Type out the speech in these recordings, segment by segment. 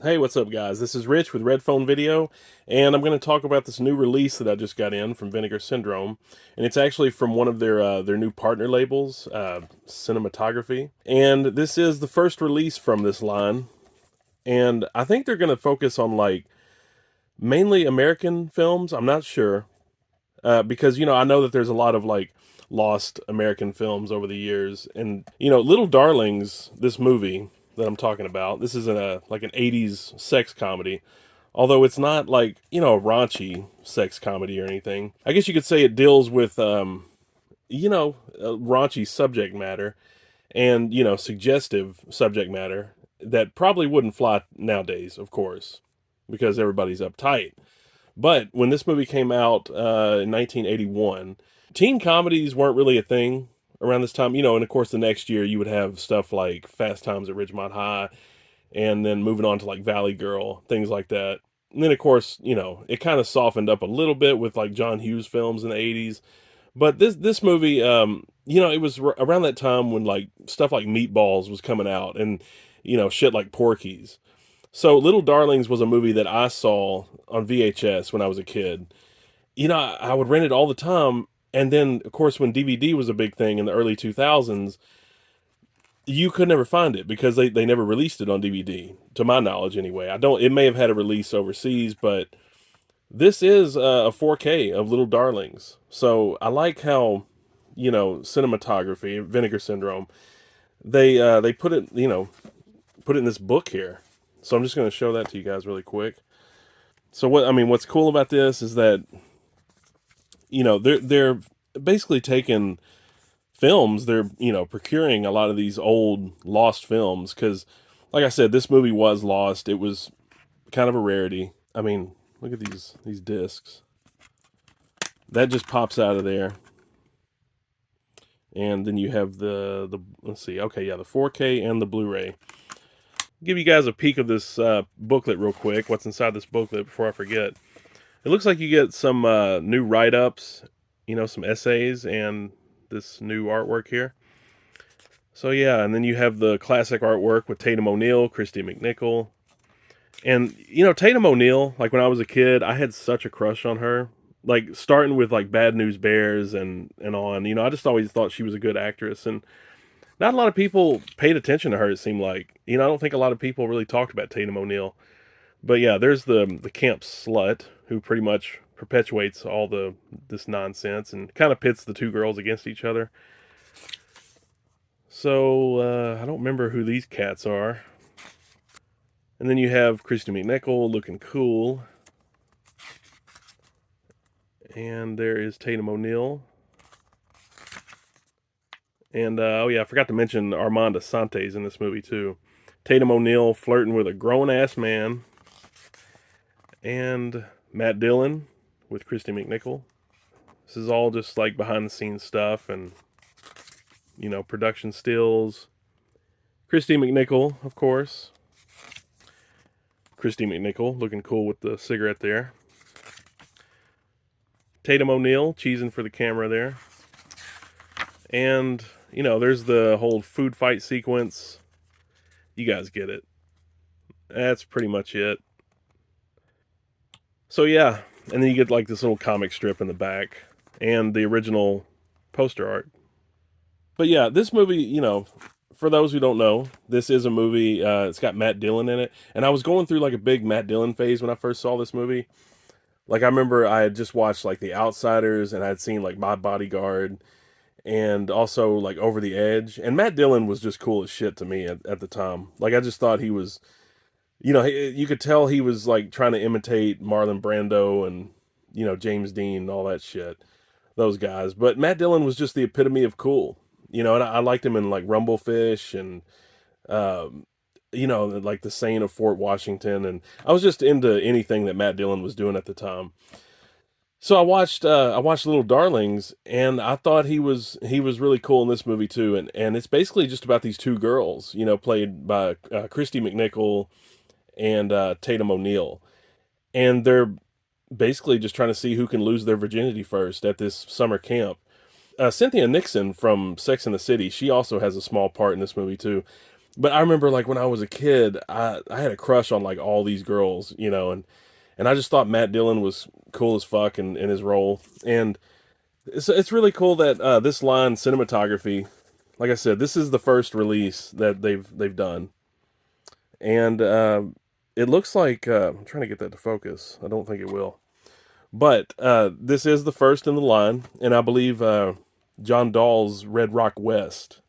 Hey, what's up, guys? This is Rich with Red Phone Video, and I'm going to talk about this new release that I just got in from Vinegar Syndrome, and it's actually from one of their new partner labels, Cinematography. And this is the first release from this line, and I think they're going to focus on like mainly American films. I'm not sure because I know that there's a lot of like lost American films over the years, and Little Darlings, this movie that I'm talking about, this is like an '80s sex comedy. Although it's not like a raunchy sex comedy or anything. I guess you could say it deals with raunchy subject matter and suggestive subject matter that probably wouldn't fly nowadays, of course, because everybody's uptight. But when this movie came out in 1981, teen comedies weren't really a thing around this time. And of course the next year you would have stuff like Fast Times at Ridgemont High, and then moving on to like Valley Girl, things like that. And then of course, it kind of softened up a little bit with like John Hughes films in the '80s. But this movie, it was around that time when like stuff like Meatballs was coming out, and shit like Porky's. So Little Darlings was a movie that I saw on VHS when I was a kid. I would rent it all the time, and then of course when DVD was a big thing in the early 2000s, you could never find it because they never released it on DVD, to my knowledge anyway. I don't. It may have had a release overseas, but this is a 4K of Little Darlings. So I like how cinematography, Vinegar Syndrome. They put it in this book here. So I'm just going to show that to you guys really quick. So what's cool about this is that they're basically taking films. They're procuring a lot of these old lost films because, like I said, this movie was lost. It was kind of a rarity. I mean, look at these discs. That just pops out of there, and then you have the let's see. Okay, yeah, the 4K and the Blu-ray. Give you guys a peek of this booklet real quick. What's inside this booklet before I forget? It looks like you get some new write-ups, some essays, and this new artwork here. So yeah, and then you have the classic artwork with Tatum O'Neal, Christy McNichol, and Tatum O'Neal. Like when I was a kid, I had such a crush on her. Like starting with like Bad News Bears and on. I just always thought she was a good actress, and not a lot of people paid attention to her. It seemed like I don't think a lot of people really talked about Tatum O'Neal. But yeah, there's the camp slut who pretty much perpetuates all this nonsense and kind of pits the two girls against each other. So I don't remember who these cats are. And then you have Christy McNichol looking cool, and there is Tatum O'Neal. And oh yeah, I forgot to mention Armand Asante's in this movie too. Tatum O'Neal flirting with a grown ass man, and Matt Dillon with Christy McNichol. This is all just like behind the scenes stuff and production stills. Christy McNichol, of course. Christy McNichol looking cool with the cigarette there. Tatum O'Neal cheesing for the camera there. And, there's the whole food fight sequence. You guys get it. That's pretty much it. So, yeah. And then you get like this little comic strip in the back and the original poster art. But yeah, this movie, for those who don't know, this is a movie. It's got Matt Dillon in it. And I was going through like a big Matt Dillon phase when I first saw this movie. Like, I remember I had just watched like The Outsiders and I had seen like My Bodyguard and also like Over the Edge. And Matt Dillon was just cool as shit to me at the time. Like I just thought he was, you could tell he was like trying to imitate Marlon Brando and James Dean and all that shit, those guys. But Matt Dillon was just the epitome of cool. And I liked him in like Rumblefish and um, like The Saint of Fort Washington, and I was just into anything that Matt Dillon was doing at the time. So I watched Little Darlings, and I thought he was really cool in this movie too. And it's basically just about these two girls, played by Christy McNichol and Tatum O'Neal, and they're basically just trying to see who can lose their virginity first at this summer camp. Cynthia Nixon from Sex and the City, she also has a small part in this movie too. But I remember like when I was a kid, I had a crush on like all these girls, and I just thought Matt Dillon was cool as fuck in his role. And it's really cool that this line cinematography, like I said, this is the first release that they've done, and it looks like I'm trying to get that to focus. I don't think it will, but this is the first in the line, and I believe John Dahl's Red Rock West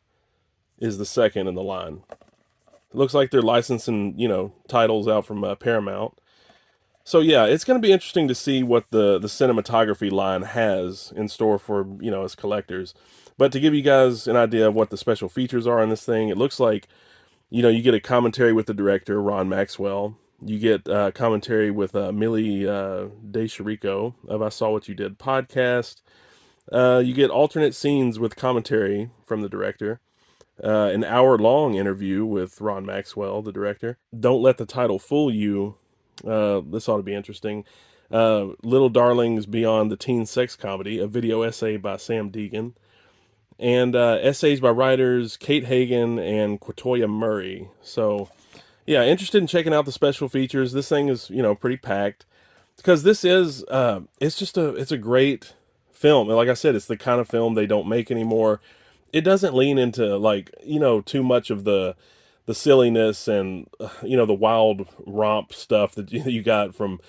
is the second in the line. It looks like they're licensing, titles out from Paramount. So yeah, it's going to be interesting to see what the cinematography line has in store for us collectors. But to give you guys an idea of what the special features are on this thing, it looks like you get a commentary with the director Ron Maxwell. You get commentary with Millie DeShirico of I Saw What You Did podcast. You get alternate scenes with commentary from the director. An hour long interview with Ron Maxwell, the director. Don't Let the Title Fool You. This ought to be interesting. Little Darlings Beyond the Teen Sex Comedy, a video essay by Sam Deegan, and essays by writers Kate Hagan and Quatoya Murray. So, yeah, interested in checking out the special features. This thing is, pretty packed because this is, it's a great film. And like I said, it's the kind of film they don't make anymore. It doesn't lean into like too much of the silliness and the wild romp stuff that you got from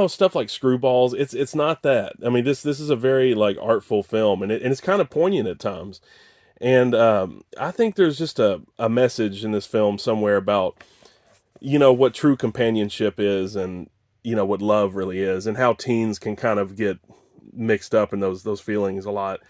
stuff like Screwballs. It's not that. I mean, this is a very like artful film, and it's kind of poignant at times. And I think there's just a message in this film somewhere about what true companionship is, and what love really is, and how teens can kind of get mixed up in those feelings a lot.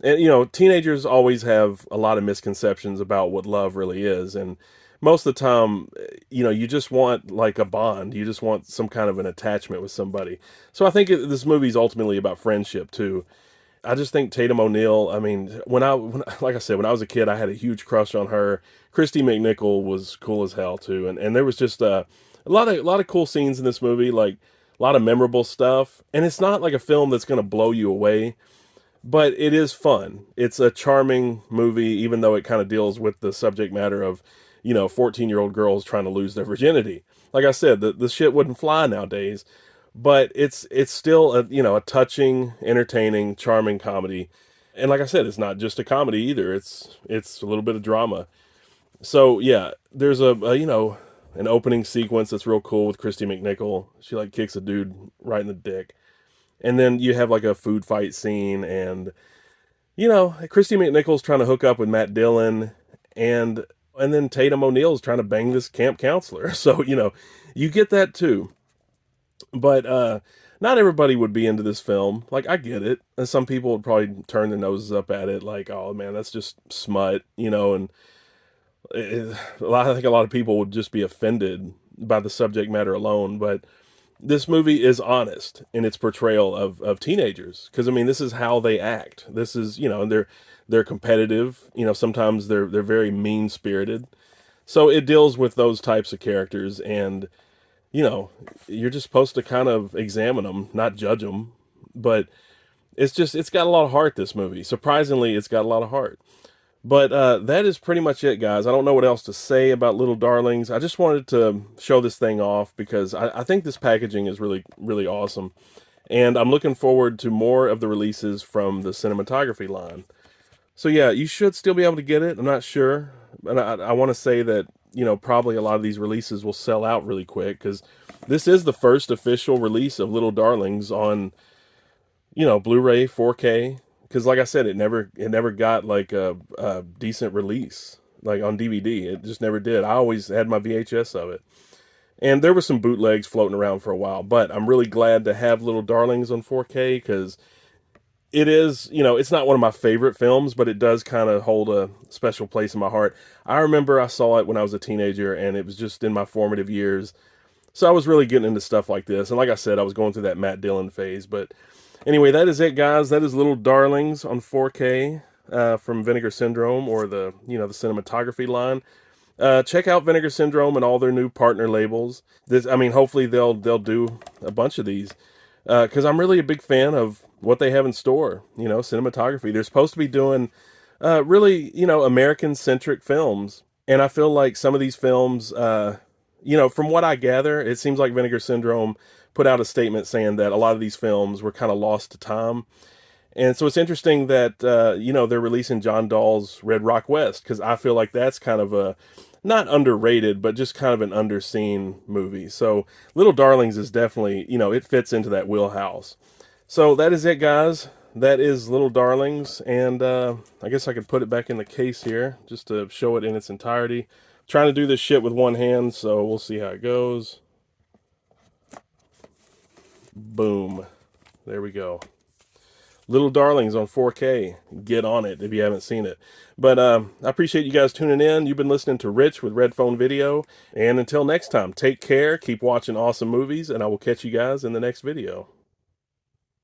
And teenagers always have a lot of misconceptions about what love really is, and most of the time, you just want like a bond. You just want some kind of an attachment with somebody. So I think this movie is ultimately about friendship too. I just think Tatum O'Neal. I mean, like I said, when I was a kid, I had a huge crush on her. Christy McNichol was cool as hell too, and there was just a lot of cool scenes in this movie, like a lot of memorable stuff. And it's not like a film that's going to blow you away, but it is fun. It's a charming movie, even though it kind of deals with the subject matter of 14-year-old girls trying to lose their virginity. Like I said, the shit wouldn't fly nowadays, but it's still a touching, entertaining, charming comedy. And like I said, it's not just a comedy either. It's a little bit of drama. So yeah, there's an opening sequence that's real cool with Christy McNichol. She like kicks a dude right in the dick. And then you have like a food fight scene, and Christy McNichol's trying to hook up with Matt Dillon, and then Tatum O'Neal's trying to bang this camp counselor. So you get that too. But not everybody would be into this film. Like, I get it, and some people would probably turn their noses up at it, like, oh man, that's just smut, and I think a lot of people would just be offended by the subject matter alone. But this movie is honest in its portrayal of teenagers, because I mean, this is how they act. This is and they're competitive. Sometimes they're very mean spirited. So it deals with those types of characters, and you know you're just supposed to kind of examine them, not judge them. But it's got a lot of heart. This movie, surprisingly, it's got a lot of heart. But that is pretty much it, guys. I don't know what else to say about Little Darlings. I just wanted to show this thing off because I think this packaging is really, really awesome. And I'm looking forward to more of the releases from the cinematography line. So, yeah, you should still be able to get it. I'm not sure. But I want to say that, probably a lot of these releases will sell out really quick because this is the first official release of Little Darlings on Blu-ray, 4K. Because like I said, it never got like a decent release like on DVD. It just never did. I always had my VHS of it, and there were some bootlegs floating around for a while. But I'm really glad to have Little Darlings on 4K because it is, it's not one of my favorite films, but it does kind of hold a special place in my heart. I remember I saw it when I was a teenager, and it was just in my formative years. So I was really getting into stuff like this. And like I said, I was going through that Matt Dillon phase. But anyway, that is it, guys. That is Little Darlings on 4K from Vinegar Syndrome, or the cinematography line. Check out Vinegar Syndrome and all their new partner labels. I mean, hopefully they'll do a bunch of these because I'm really a big fan of what they have in store. Cinematography. They're supposed to be doing really American centric films. And I feel like some of these films, from what I gather, it seems like Vinegar Syndrome put out a statement saying that a lot of these films were kind of lost to time. And so it's interesting that they're releasing John Dahl's Red Rock West, because I feel like that's kind of a not underrated, but just kind of an underseen movie. So Little Darlings is definitely, it fits into that wheelhouse. So that is it, guys. That is Little Darlings, and I guess I could put it back in the case here just to show it in its entirety. Trying to do this shit with one hand, so we'll see how it goes. Boom. There we go. Little Darlings on 4K. Get on it if you haven't seen it. But I appreciate you guys tuning in. You've been listening to Rich with Red Phone Video. And until next time, take care, keep watching awesome movies, and I will catch you guys in the next video.